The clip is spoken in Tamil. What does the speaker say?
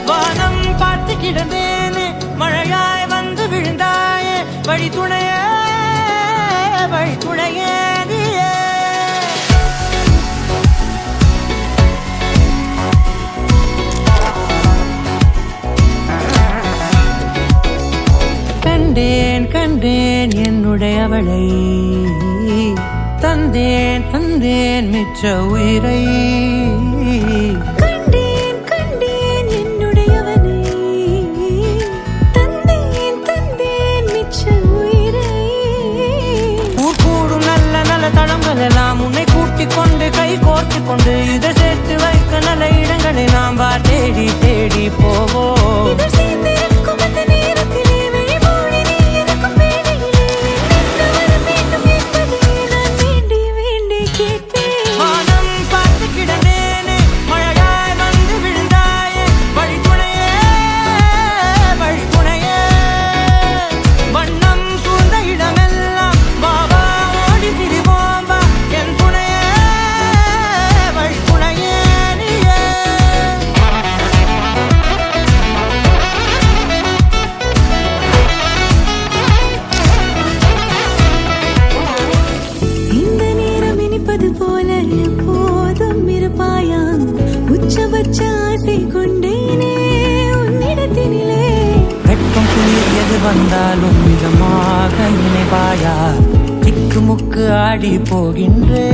வானம் பார்த்து கிடந்தேனே, மழையாய் வந்து விழுந்தாயே, வழி துணையே வழி துணையே நீயே. கண்டேன் கண்டேன் என்னுடையவளை, தந்தேன் தந்தேன் மிச்ச உயிரை. எல்லாம் உன்னை கூட்டிக் கொண்டு கை கோர்த்து கொண்டு இதை சேர்த்து வைக்க நல்ல இடங்களை நாம் தேடி தேடி போவோம். போல எப்போதும் இருப்பாயா, உச்சபட்ச ஆசை கொண்டேனே உன்னிடத்தினிலே. வெட்கம் குளிர் எது வந்தாலும் மிதமாக நினைவாயா, திக்கு முக்கு ஆடி போகின்றே.